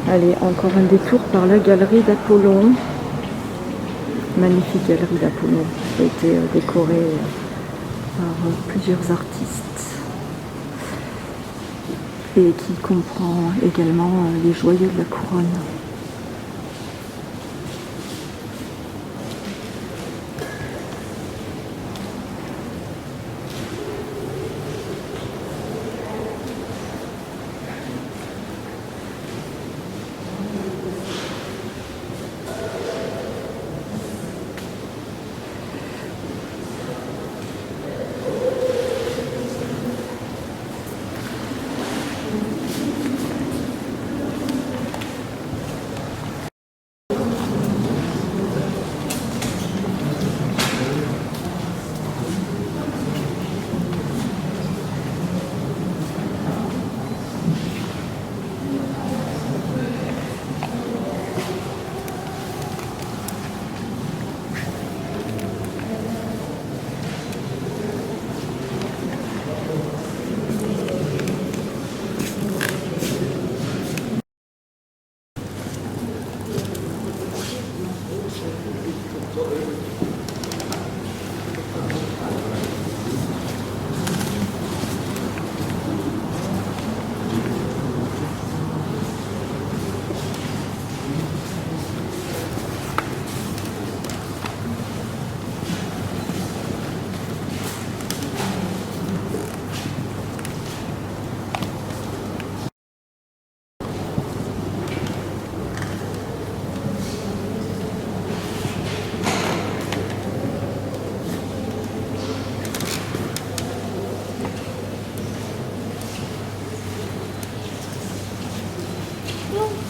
Allez, encore un détour par la galerie d'Apollon. Magnifique galerie d'Apollon qui a été décorée par plusieurs artistes et qui comprend également les joyaux de la couronne.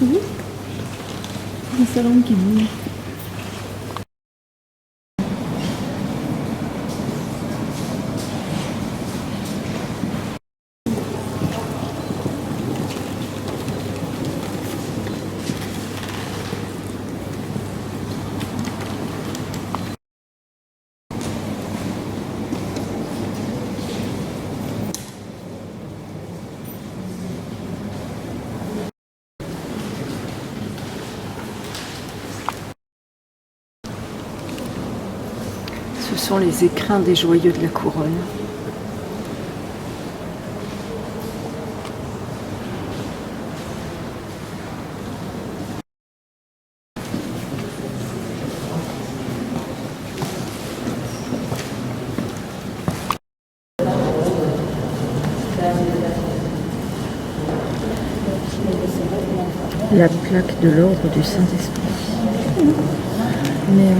Oui, un salon qui bouge. Ce sont les écrins des joyaux de la couronne. La plaque de l'ordre du Saint-Esprit. Mais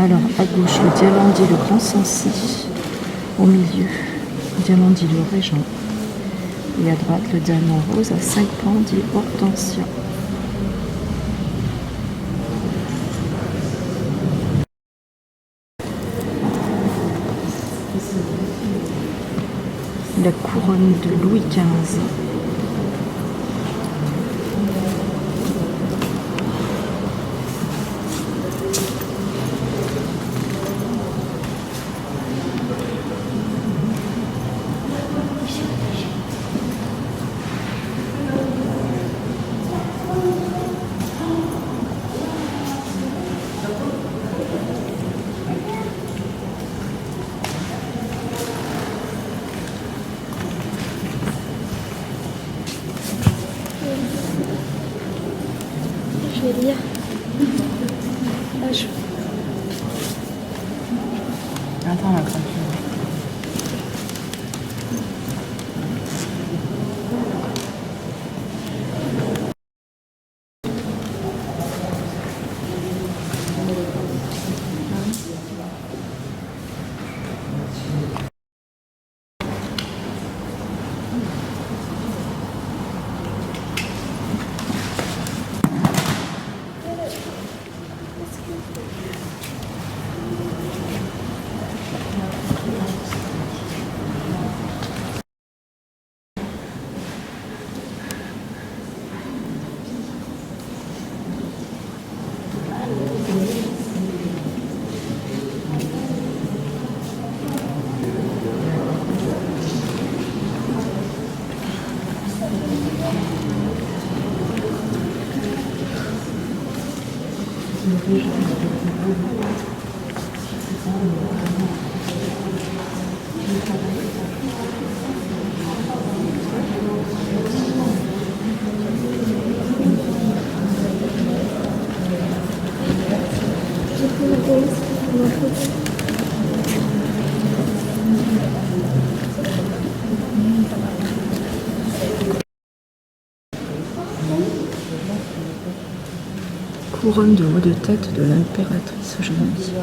alors, à gauche, le diamant dit le grand Sancy. Au milieu, le diamant dit le régent. Et à droite, le diamant rose à 5 pans dit Hortensia. La couronne de Louis XV. Je vais lire. Là, je... Attends, la gravure. Couronne de haut de tête de l'impératrice Geneviève.